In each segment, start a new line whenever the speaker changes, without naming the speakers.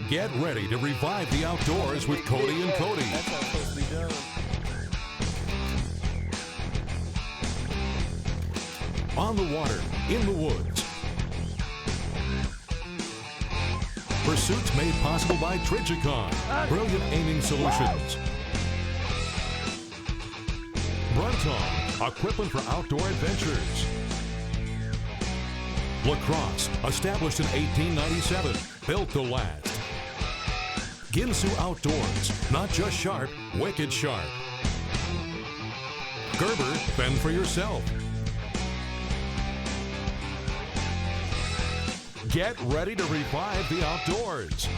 Get ready to revive the outdoors with Cody and Cody.
That's how it's supposed to be done.
On the water, in the woods. Pursuits made possible by Trigicon. Brilliant aiming solutions. Brunton, equipment for outdoor adventures. Lacrosse, established in 1897, built to last. Ginsu Outdoors, not just sharp, wicked sharp. Gerber, fend for yourself. Get ready to revive the outdoors.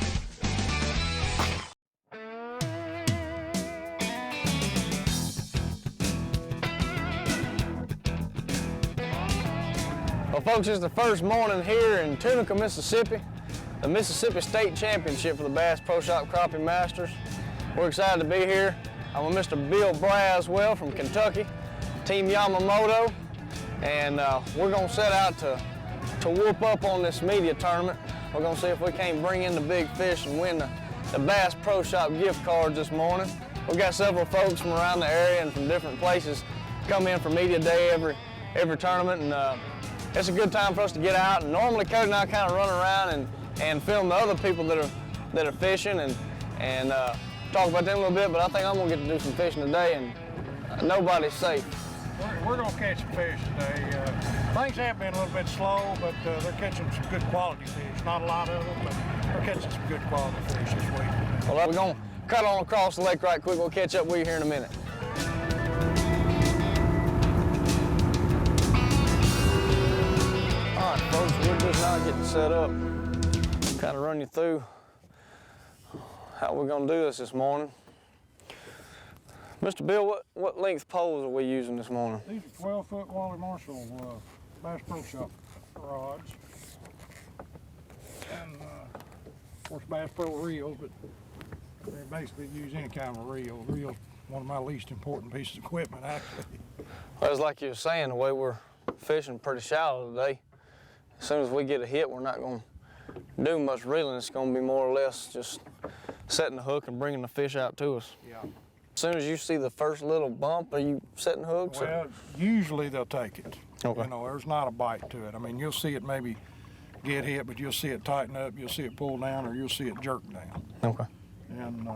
Well, folks, it's the first morning here in Tunica, Mississippi, the Mississippi State Championship for the Bass Pro Shop Crappie Masters. We're excited to be here. I'm with Mr. Bill Braswell from Kentucky, Team Yamamoto, and we're going to set out to whoop up on this media tournament. We're going to see if we can't bring in the big fish and win the Bass Pro Shop gift cards this morning. We've got several folks from around the area and from different places come in for media day every tournament, and it's a good time for us to get out. And normally Cody and I kind of run around and film the other people that are fishing and talk about them a little bit, but I think I'm gonna get to do some fishing today, and nobody's safe.
We're gonna catch some fish today. Things have been a little bit slow, but they're catching some good quality fish. Not a lot of them, but we're catching some good quality fish this week.
Well, we're gonna cut on across the lake right quick. We'll catch up with you here in a minute. All right, folks, we're just now getting set up. Kind of run you through how we're gonna do this morning. Mr. Bill, what length poles are we using this morning?
These are 12-foot Wally Marshall Bass Pro Shop rods. And of course Bass Pro reels, but they basically use any kind of reel. Reel's one of my least important pieces of equipment, actually.
Well, it's like you were saying, the way we're fishing pretty shallow today. As soon as we get a hit, we're not going to do much reeling. It's going to be more or less just setting the hook and bringing the fish out to us.
Yeah.
As soon as you see the first little bump, are you setting hooks?
Well, usually they'll take it.
Okay.
You know, there's not a bite to it. I mean, you'll see it maybe get hit, but you'll see it tighten up, you'll see it pull down, or you'll see it jerk down.
Okay.
And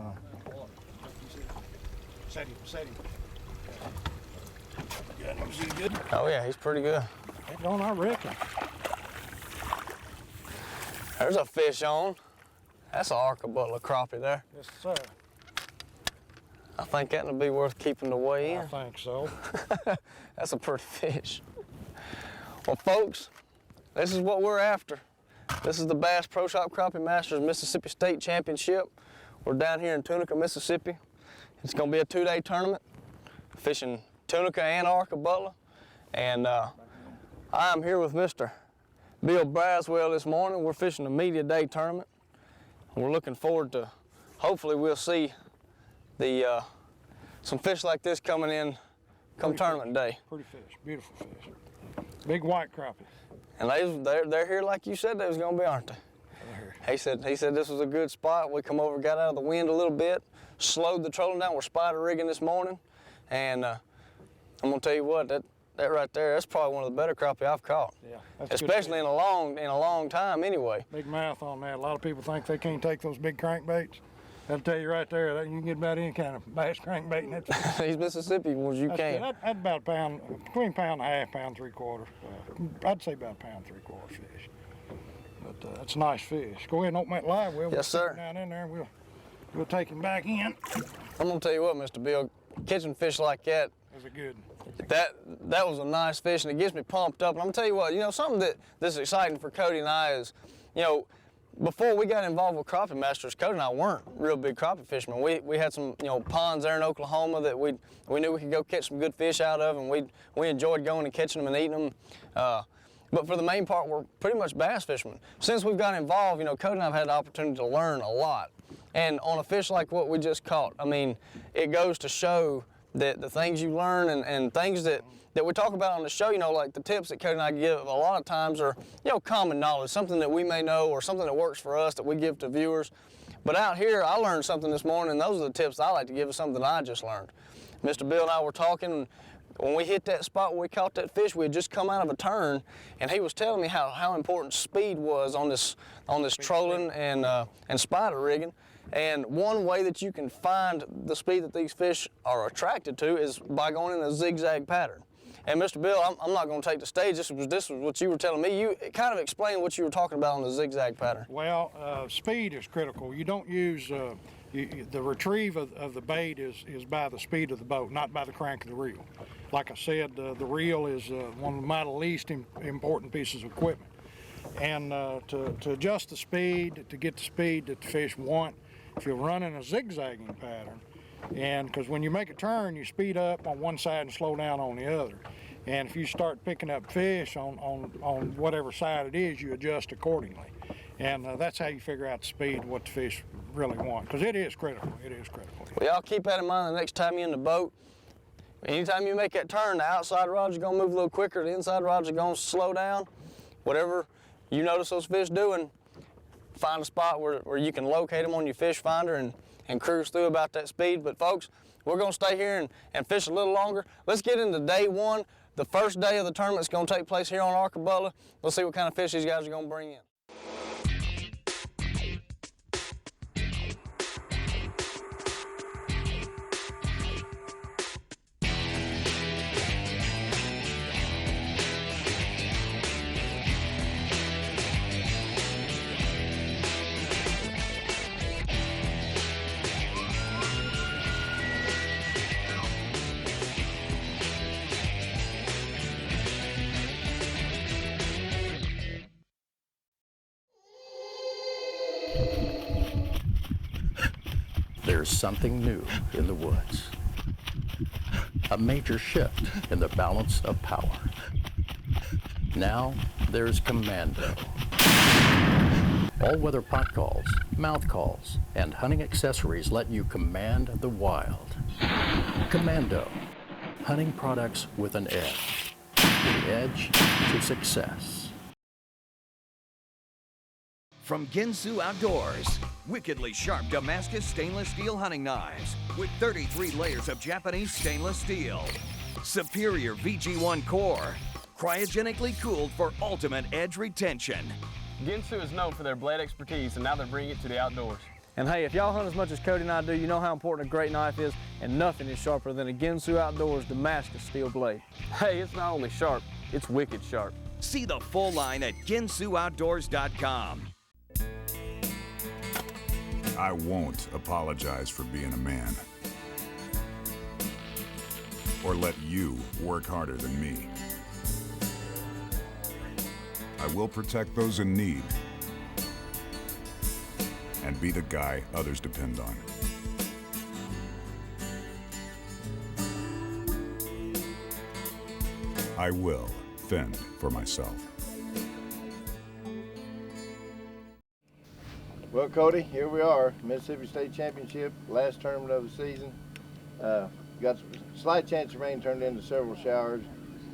set him. Yeah, is he good?
Oh yeah, he's pretty good.
Heck on, I reckon.
There's a fish on. That's an Arca-Butler crappie there.
Yes, sir.
I think that'll be worth keeping the weigh in.
I think so.
That's a pretty fish. Well, folks, this is what we're after. This is the Bass Pro Shop Crappie Masters Mississippi State Championship. We're down here in Tunica, Mississippi. It's going to be a 2-day tournament, fishing Tunica and Arca-Butler. And I'm here with Mr. Bill Braswell this morning. We're fishing the media day tournament. We're looking forward to, hopefully we'll see some fish like this coming in come tournament day.
Pretty fish, beautiful fish. Big white crappie.
And they're here like you said they was gonna be, aren't they? He said this was a good spot. We come over, got out of the wind a little bit, slowed the trolling down. We're spider rigging this morning, and I'm gonna tell you what, that right there, that's probably one of the better crappie I've caught.
Yeah, that's
especially in a long time anyway.
Big mouth on that. A lot of people think they can't take those big crankbaits. I'll tell you right there, that you can get about any kind of bass crankbait in that.
These Mississippi ones you can.
That's about a pound, between pound and a half, pound 3/4. I'd say about a pound 3/4 fish. But it's a nice fish. Go ahead and open that live well.
Yes, sir.
We'll down in there. We'll take him back in.
I'm gonna tell you what, Mr. Bill, catching fish like that.
Is it good?
That was a nice fish, and it gets me pumped up. And I'm gonna tell you what, you know, something that's exciting for Cody and I is, you know, before we got involved with Crappie Masters, Cody and I weren't real big crappie fishermen. We had some, you know, ponds there in Oklahoma that we knew we could go catch some good fish out of, and we enjoyed going and catching them and eating them. But for the main part, we're pretty much bass fishermen. Since we've got involved, you know, Cody and I have had the opportunity to learn a lot. And on a fish like what we just caught, I mean, it goes to show that the things you learn and things that we talk about on the show, you know, like the tips that Cody and I give a lot of times are, you know, common knowledge, something that we may know or something that works for us that we give to viewers. But out here, I learned something this morning, and those are the tips I like to give, is something I just learned. Mr. Bill and I were talking, and when we hit that spot where we caught that fish, we had just come out of a turn, and he was telling me how important speed was on this trolling and spider rigging. And one way that you can find the speed that these fish are attracted to is by going in a zigzag pattern. And Mr. Bill, I'm not going to take the stage. This was what you were telling me. You kind of explained what you were talking about on the zigzag pattern.
Well, speed is critical. You don't use the retrieve of the bait is by the speed of the boat, not by the crank of the reel. Like I said, the reel is one of my least important pieces of equipment. And to adjust the speed, to get the speed that the fish want, if you're running a zigzagging pattern, and because when you make a turn, you speed up on one side and slow down on the other. And if you start picking up fish on whatever side it is, you adjust accordingly. And that's how you figure out the speed, what the fish really want, because it is critical. It is critical.
Well, y'all keep that in mind the next time you're in the boat. Anytime you make that turn, the outside rods are going to move a little quicker, the inside rods are going to slow down. Whatever you notice those fish doing, find a spot where you can locate them on your fish finder and cruise through about that speed. But folks, we're going to stay here and fish a little longer. Let's get into day one. The first day of the tournament's going to take place here on Arcabola. Let's see what kind of fish these guys are going to bring in.
There's something new in the woods. A major shift in the balance of power. Now there's Commando. All-weather pot calls, mouth calls, and hunting accessories let you command the wild. Commando. Hunting products with an edge. The edge to success.
From Ginsu Outdoors, wickedly sharp Damascus stainless steel hunting knives with 33 layers of Japanese stainless steel. Superior VG1 core, cryogenically cooled for ultimate edge retention.
Ginsu is known for their blade expertise, and now they're bringing it to the outdoors.
And hey, if y'all hunt as much as Cody and I do, you know how important a great knife is, and nothing is sharper than a Ginsu Outdoors Damascus steel blade.
Hey, it's not only sharp, it's wicked sharp.
See the full line at GinsuOutdoors.com.
I won't apologize for being a man. Or let you work harder than me. I will protect those in need and be the guy others depend on. I will fend for myself.
Well, Cody, here we are, Mississippi State Championship, last tournament of the season. Got a slight chance of rain turned into several showers.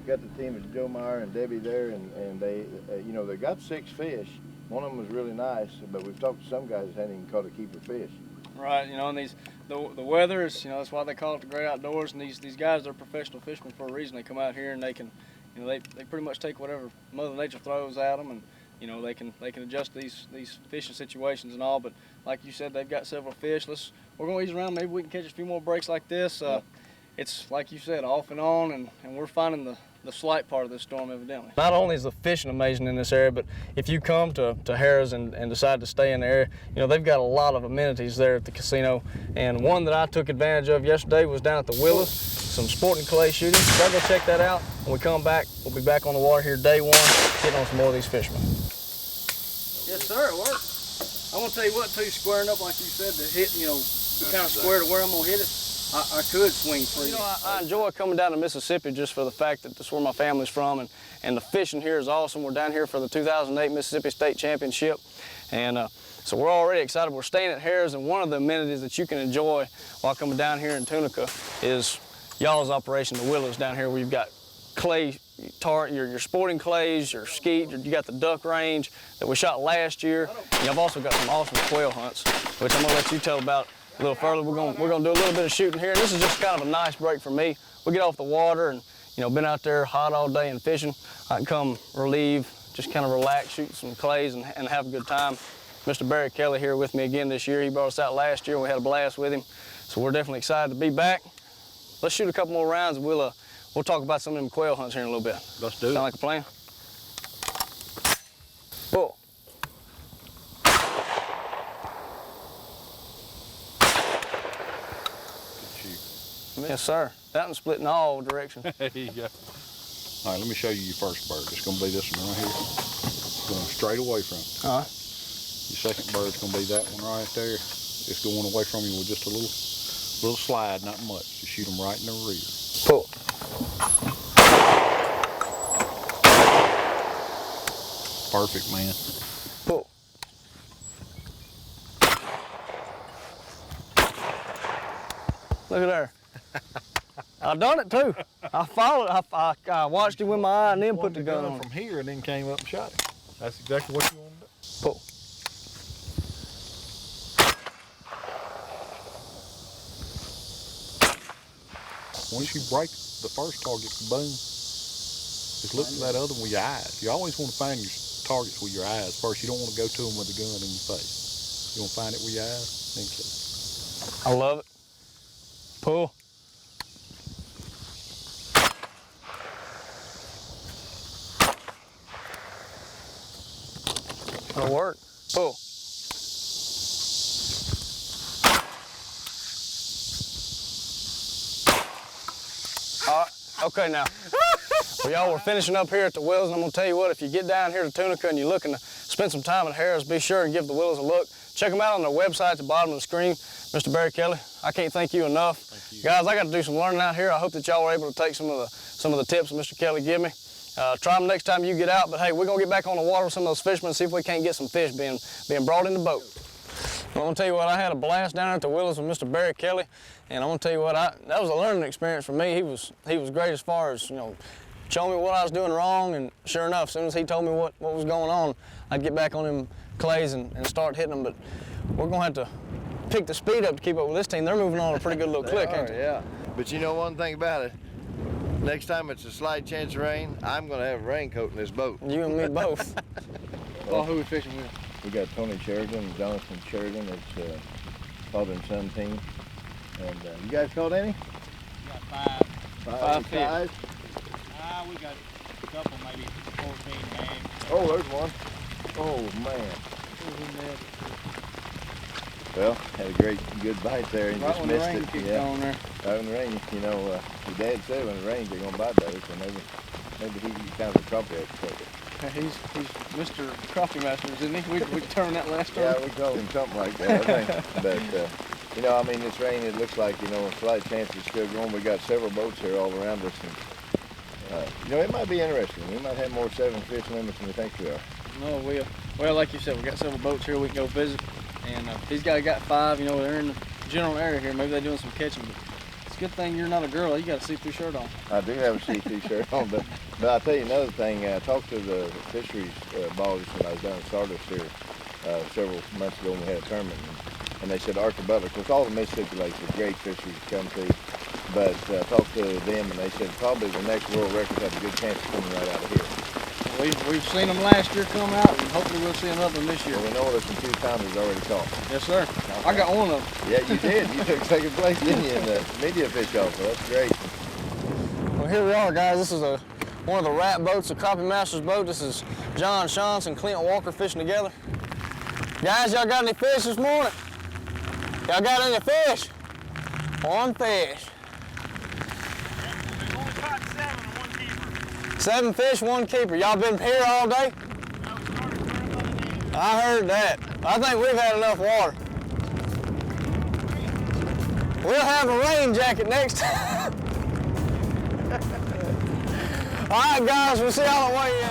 Got the team of Joe Meyer and Debbie there, and they, they got 6 fish. One of them was really nice, but we've talked to some guys that hadn't even caught a keeper fish.
Right, and the weather is, that's why they call it the great outdoors. And these guys, they're professional fishermen for a reason. They come out here and they can, they pretty much take whatever Mother Nature throws at them, and they can adjust these fishing situations and all. But like you said, they've got several fish. We're gonna ease around. Maybe we can catch a few more breaks like this. It's like you said, off and on, and we're finding the slight part of this storm, evidently. Not only is the fishing amazing in this area, but if you come to Harrah's and decide to stay in the area, they've got a lot of amenities there at the casino. And one that I took advantage of yesterday was down at the Willis, some sporting clay shooting. So I'll go check that out. When we come back, we'll be back on the water here day one, getting on some more of these fishermen. Yes, sir, it worked. I'm gonna tell you what, too, squaring up like you said, to hit, kind of square to where I'm gonna hit it. I could swing free. I enjoy coming down to Mississippi just for the fact that that's where my family's from, and the fishing here is awesome. We're down here for the 2008 Mississippi State Championship, and so we're already excited. We're staying at Harrah's, and one of the amenities that you can enjoy while coming down here in Tunica is y'all's operation, the Willows down here, where you've got clay, your sporting clays, your skeet, you got the duck range that we shot last year. And y'all also got some awesome quail hunts, which I'm gonna let you tell about a little further. We're gonna do a little bit of shooting here. And this is just kind of a nice break for me. We get off the water and, you know, been out there hot all day and fishing. I can come relieve, just kind of relax, shoot some clays and have a good time. Mr. Barry Kelly here with me again this year. He brought us out last year and we had a blast with him. So we're definitely excited to be back. Let's shoot a couple more rounds and we'll talk about some of them quail hunts here in a little bit.
Let's do it.
Sound like a plan? Bull. Yes, sir. That one's split in all directions.
There you go. All right, let me show you your first bird. It's going to be this one right here. Going straight away from it.
All right.
Your second bird's going to be that one right there. It's going away from you with just a little slide, not much. Just shoot them right in the rear.
Pull.
Perfect, man.
Pull. Look at there. I done it too. I followed. I watched him with my eye and then put the gun on.
From here and then came up and shot it. That's exactly what you want to do.
Pull.
Once you break the first target, boom. Just look at that other one with your eyes. You always want to find your targets with your eyes first. You don't want to go to them with a gun in your face. You want to find it with your eyes, then kill it.
I love it. Pull. That'll work. Pull. All right. Okay, now. Well, y'all, we're finishing up here at the Willows, and I'm gonna tell you what, if you get down here to Tunica and you're looking to spend some time at Harris, be sure and give the Willows a look. Check them out on their website at the bottom of the screen. Mr. Barry Kelly, I can't thank you enough. Thank you. Guys, I got to do some learning out here. I hope that y'all were able to take some of the tips that Mr. Kelly gave me. Try them next time you get out, but hey, we're gonna get back on the water with some of those fishermen and see if we can't get some fish being brought in the boat. I'm gonna tell you what, I had a blast down there at the Willows with Mr. Barry Kelly, and I'm gonna tell you what, that was a learning experience for me. He was great as far as, you know, showing me what I was doing wrong, and sure enough, as soon as he told me what was going on, I'd get back on them clays and start hitting them. But we're gonna have to pick the speed up to keep up with this team. They're moving on a pretty good little click, ain't they?
Yeah, but you know one thing about it, next time it's a slight chance of rain, I'm gonna have a raincoat in this boat.
You and me both.
Well, who are we fishing with? We got Tony Sheridan and Jonathan Sheridan. It's father and son team. And you guys caught any?
We got
Five fish.
We got a couple, maybe 14 and a half.
Oh, there's one. Oh, man. Well, had a good bite there and
Right
just
when the
missed
rain
it.
kicked on there.
Right when the rain, you know, your dad said when it rains they're gonna bite those, so maybe he's kind of a crappie expert.
He's Mr. Crappie Masters, isn't he? We determined that last time.
Yeah, we called him something like that, I think. But you know, I mean, this rain, it looks like, you know, a slight chance it's still going. We got several boats here all around us, and you know, it might be interesting. We might have more 7-fish limits than we think we are.
No, well, like you said, we got several boats here we can go visit, and these guys got 5. You know, they're in the general area here. Maybe they're doing some catching, but it's a good thing you're not a girl. You got a see-through shirt on.
I do have a see-through shirt on, but I'll tell you another thing. I talked to the fisheries biologist when I was down in Sardis here several months ago when we had a tournament, and they said Arthur Butler, because all the Mississippi lakes are great fisheries to come to, but I talked to them and they said probably the next world record has a good chance of coming right out of here.
We've seen them last year come out, and hopefully we'll see another one this year.
Well, we know there's some 2-pounders already caught.
Yes, sir. Okay. I got one of them.
Yeah, you did. You took second place, didn't you, in the media fish off, so that's great.
Well, here we are, guys. This is one of the rat boats, the Crappie Masters boat. This is John Shantz and Clint Walker fishing together. Guys, y'all got any fish this morning? Y'all got any fish? One fish.
We've only caught 7 and 1 keeper.
7 fish, 1 keeper. Y'all been here all day? I heard that. I think we've had enough water. We'll have a rain jacket next time. All right, guys, we'll see y'all on the way in.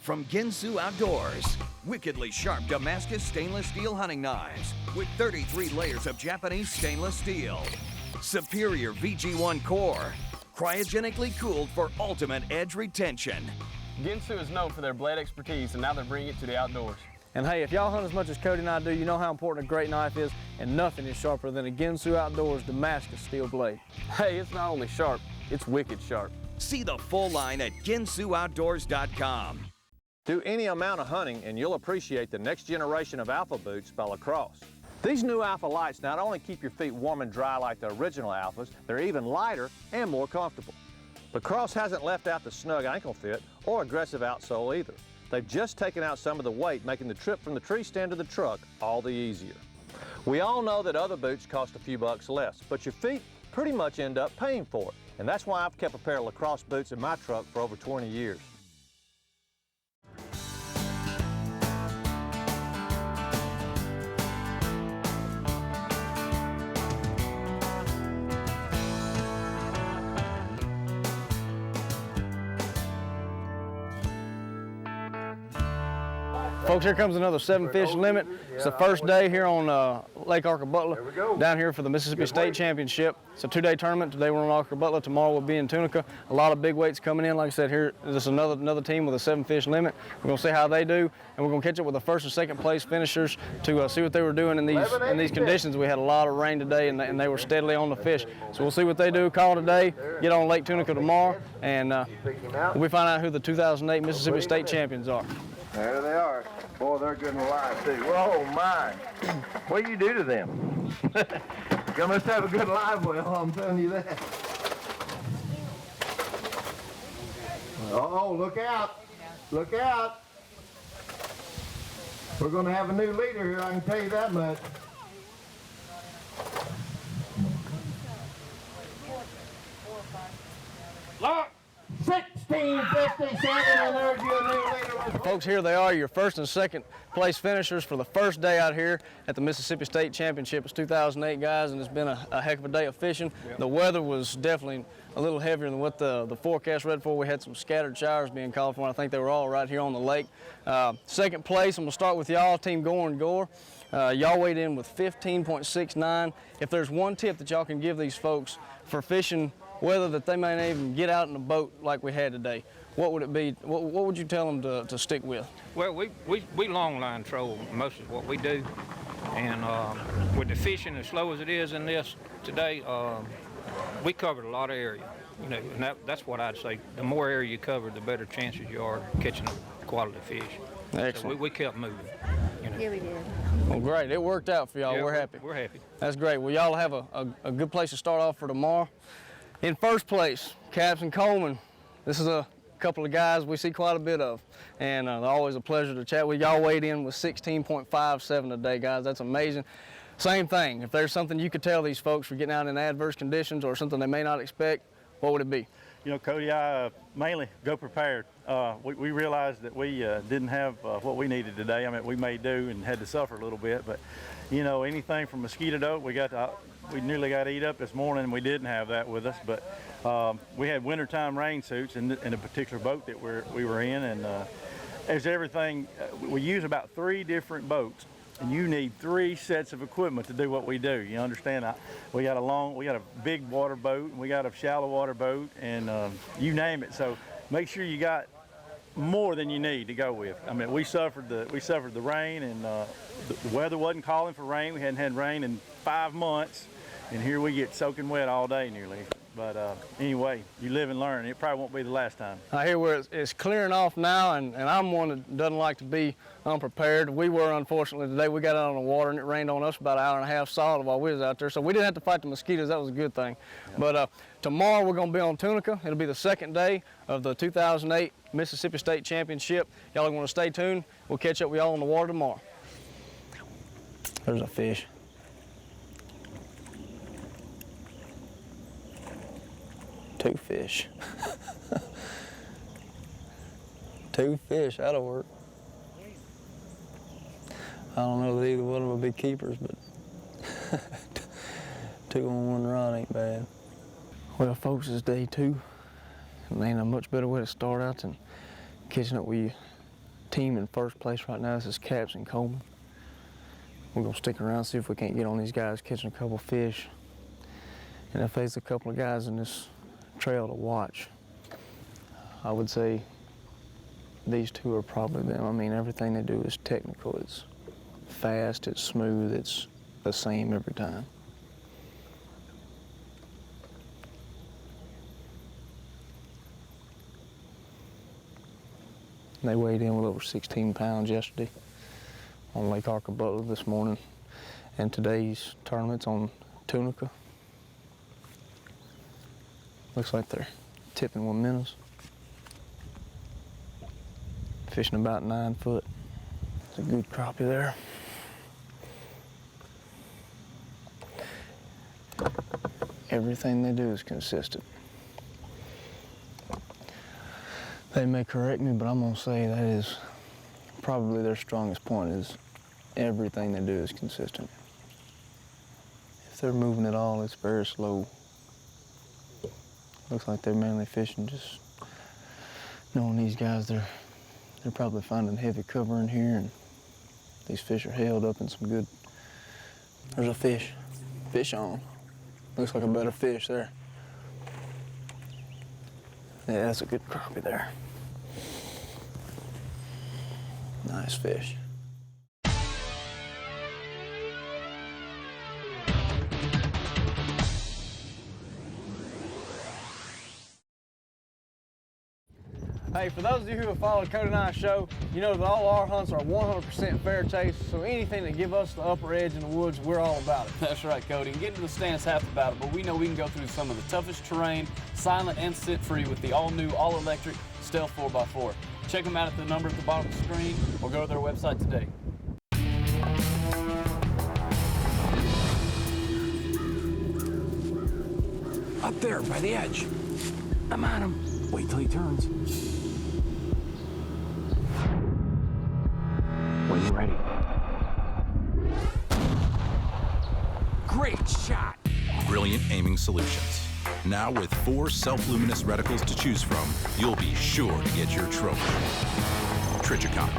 From Ginsu Outdoors, wickedly sharp Damascus stainless steel hunting knives with 33 layers of Japanese stainless steel. Superior VG1 core, cryogenically cooled for ultimate edge retention.
Ginsu is known for their blade expertise, and now they're bringing it to the outdoors.
And hey, if y'all hunt as much as Cody and I do, you know how important a great knife is, and nothing is sharper than a Ginsu Outdoors Damascus steel blade.
Hey, it's not only sharp, it's wicked sharp.
See the full line at GinsuOutdoors.com.
Do any amount of hunting and you'll appreciate the next generation of Alpha boots by Lacrosse. These new Alpha lights not only keep your feet warm and dry like the original Alphas, they're even lighter and more comfortable. Lacrosse hasn't left out the snug ankle fit or aggressive outsole either. They've just taken out some of the weight, making the trip from the tree stand to the truck all the easier. We all know that other boots cost a few bucks less, but your feet pretty much end up paying for it. And that's why I've kept a pair of Lacrosse boots in my truck for over 20 years.
Folks, here comes another 7-fish limit. It's the first day here on Lake Arcabutla, down here for the Mississippi State Championship. It's a 2-day tournament. Today we're on Arcabutla. Tomorrow we'll be in Tunica. A lot of big weights coming in. Like I said, here is another team with a 7-fish limit. We're gonna see how they do, and we're gonna catch up with the first and second place finishers to see what they were doing in these conditions. We had a lot of rain today, and they were steadily on the fish. So we'll see what they do. Call today. Get on Lake Tunica tomorrow, and we'll find out who the 2008 Mississippi State champions are.
There they are. Boy, they're good and alive, too. Whoa, my. What do you do to them? You must have a good live well, I'm telling you that. Oh, look out. Look out. We're going to have a new leader here, I can tell you that much. Look! 1657, and there's your new leader.
Folks, here they are, your first and second place finishers for the first day out here at the Mississippi State Championship. It's 2008, guys, and it's been a heck of a day of fishing. Yep. The weather was definitely a little heavier than what the forecast read for. We had some scattered showers being called for, and I think they were all right here on the lake. Second place, I'm going to start with y'all, Team Gore and Gore. Y'all weighed in with 15.69. If there's one tip that y'all can give these folks for fishing weather that they may not even get out in a boat like we had today, what would it be? What would you tell them to stick with?
Well, we long line troll most of what we do, and with the fishing as slow as it is in this today, we covered a lot of area. You know, and that's what I'd say. The more area you cover, the better chances you are catching a quality fish.
Excellent.
So we kept moving. You know.
Yeah, we did.
Well, great. It worked out for y'all.
Yeah,
we're happy.
We're happy.
That's great. Well, y'all have a good place to start off for tomorrow. In first place, Captain Coleman. This is a couple of guys we see quite a bit of, and they're always a pleasure to chat with. Y'all weighed in with 16.57 today, guys. That's amazing. Same thing. If there's something you could tell these folks for getting out in adverse conditions or something they may not expect, what would it be?
You know, Cody, I mainly go prepared. We realized that we didn't have what we needed today. I mean, we may do and had to suffer a little bit, but you know, anything from mosquito dope, we nearly got eat up this morning, and we didn't have that with us. But we had wintertime rain suits in a particular boat that we were in, and there's everything. We use about 3 different boats, and you need 3 sets of equipment to do what we do. You understand? We got a big water boat, and we got a shallow water boat, and you name it. So make sure you got more than you need to go with. I mean, we suffered the rain, and the weather wasn't calling for rain. We hadn't had rain in 5 months, and here we get soaking wet all day nearly. But anyway, you live and learn. It probably won't be the last time.
I hear where it's clearing off now, and I'm one that doesn't like to be unprepared. We were, unfortunately, today. We got out on the water, and it rained on us about an hour and a half solid while we was out there. So we didn't have to fight the mosquitoes. That was a good thing. Yeah. But tomorrow we're going to be on Tunica. It'll be the second day of the 2008 Mississippi State Championship. Y'all are going to stay tuned. We'll catch up with y'all on the water tomorrow. There's a fish. Two fish. 2 fish, that'll work. I don't know that either one of them will be keepers, but 2 on 1 rod ain't bad. Well, folks, it's day 2. And ain't a much better way to start out than catching up with team in first place right now. This is Caps and Coleman. We're gonna stick around, see if we can't get on these guys catching a couple fish. And if there's a couple of guys in this trail to watch, I would say these two are probably them. I mean, everything they do is technical. It's fast, it's smooth, it's the same every time. They weighed in with over 16 pounds yesterday on Lake Arcabutler this morning, and today's tournament's on Tunica. Looks like they're tipping 1 minutes. Fishing about 9 foot. It's a good crappie there. Everything they do is consistent. They may correct me, but I'm gonna say that is probably their strongest point, is everything they do is consistent. If they're moving at all, it's very slow. Looks like they're mainly fishing, just knowing these guys, they're probably finding heavy cover in here, and these fish are held up in some good. There's a fish. Fish on. Looks like a better fish there. Yeah, that's a good crappie there. Nice fish. Hey, for those of you who have followed Cody and I's show, you know that all our hunts are 100% fair chase, so anything that give us the upper edge in the woods, we're all about it.
That's right, Cody. And getting to the stand's half the battle, but we know we can go through some of the toughest terrain, silent and scent-free, with the all-new, all-electric Stealth 4x4. Check them out at the number at the bottom of the screen, or go to their website today.
Up there, by the edge. I'm on him. Wait till he turns. When you're ready. Great shot!
Brilliant aiming solutions. Now with 4 self-luminous reticles to choose from, you'll be sure to get your trophy. Trichicon.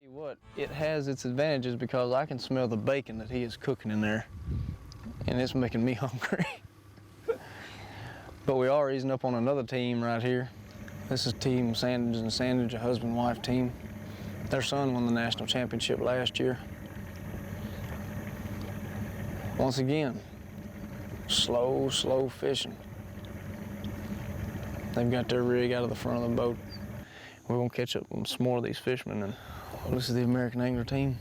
What, it has its advantages because I can smell the bacon that he is cooking in there, and it's making me hungry. But we are easing up on another team right here. This is Team Sandage and Sandage, a husband-wife team. Their son won the national championship last year. Once again, slow, slow fishing. They've got their rig out of the front of the boat. We're gonna catch up with some more of these fishermen. And this is the American Angler team,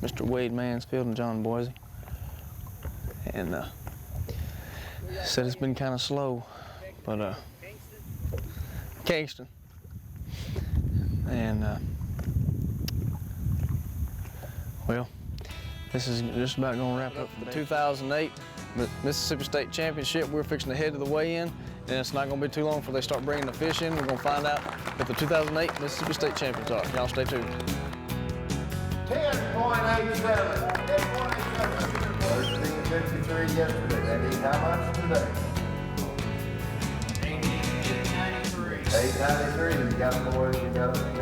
Mr. Wade Mansfield and John Boise. And said it's been kind of slow, but Kingston. And well, this is just about gonna wrap up the 2008 Mississippi State Championship. We're fixing to head to the weigh-in, and it's not gonna be too long before they start bringing the fish in. We're gonna find out if the 2008 Mississippi State champions are. Y'all stay tuned.
10.87. 13.53 yesterday. That means how much today? 893. You got them, boys. You got them.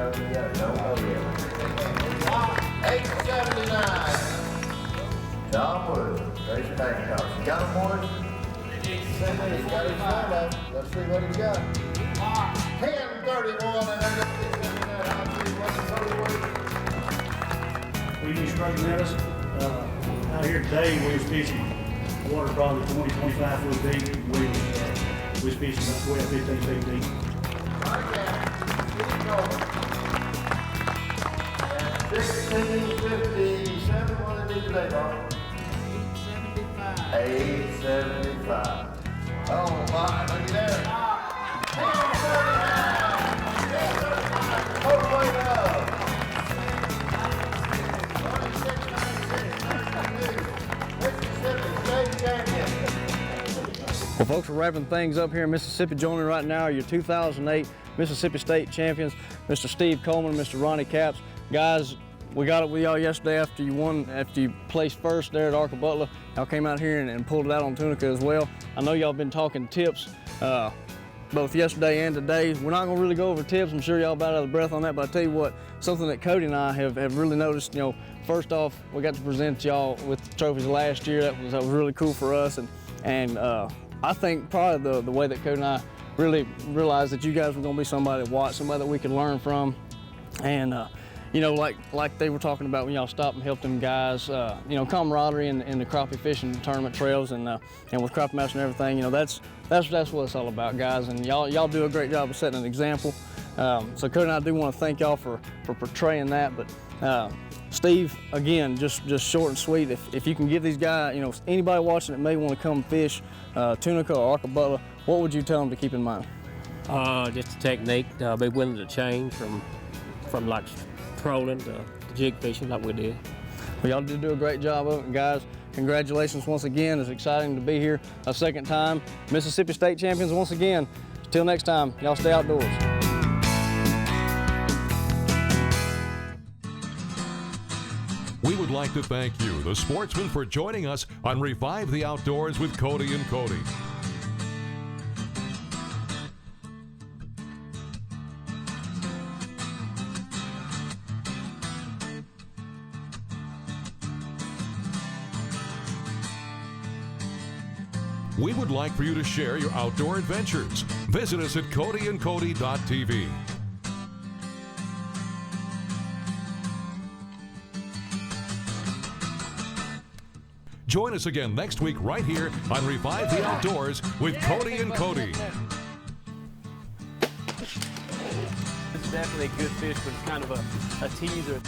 Don't know yet. 879. John Wood. Raise your bank account. You got them, boys? He's got his phone up. Let's see what he's got. 10.
We use Cody Medicine. Out here today, we was fishing water probably 20, 25 foot deep. We was fishing about 12, 15 feet deep.
1657, what did they today, Bob? 875. Oh my, look at that. 875. All the way up. Mississippi State Champion.
Well, folks, we're wrapping things up here in Mississippi. Joining right now are your 2008 Mississippi State champions, Mr. Steve Coleman, Mr. Ronnie Capps. Guys, we got it with y'all yesterday after you placed first there at Arca Butler. Y'all came out here and pulled it out on Tunica as well. I know y'all been talking tips both yesterday and today. We're not gonna really go over tips. I'm sure y'all about out of breath on that, but I tell you what, something that Cody and I have really noticed, you know, first off, we got to present y'all with the trophies last year. That was really cool for us, and I think probably the way that Cody and I really realized that you guys were gonna be somebody to watch, somebody that we could learn from, and you know, like they were talking about when y'all stopped and helped them guys, you know, camaraderie in the crappie fishing tournament trails and with Crappie Master and everything. You know, that's what it's all about, guys. And y'all do a great job of setting an example. So Cody and I do want to thank y'all for portraying that. But Steve, again, just short and sweet. If you can give these guys, you know, anybody watching that may want to come fish Tunica or Arca Butler, what would you tell them to keep in mind?
Just the technique. Be willing to change from like trolling to jig fishing like we did.
Well, y'all did do a great job of it, guys. Congratulations once again. It's exciting to be here a second time. Mississippi State champions once again. Till next time, y'all stay outdoors.
We would like to thank you, the sportsmen, for joining us on Revive the Outdoors with Cody and Cody. We would like for you to share your outdoor adventures. Visit us at codyandcody.tv. Join us again next week right here on Revive the Outdoors with Cody and Cody.
It's definitely a good fish, but it's kind of a teaser.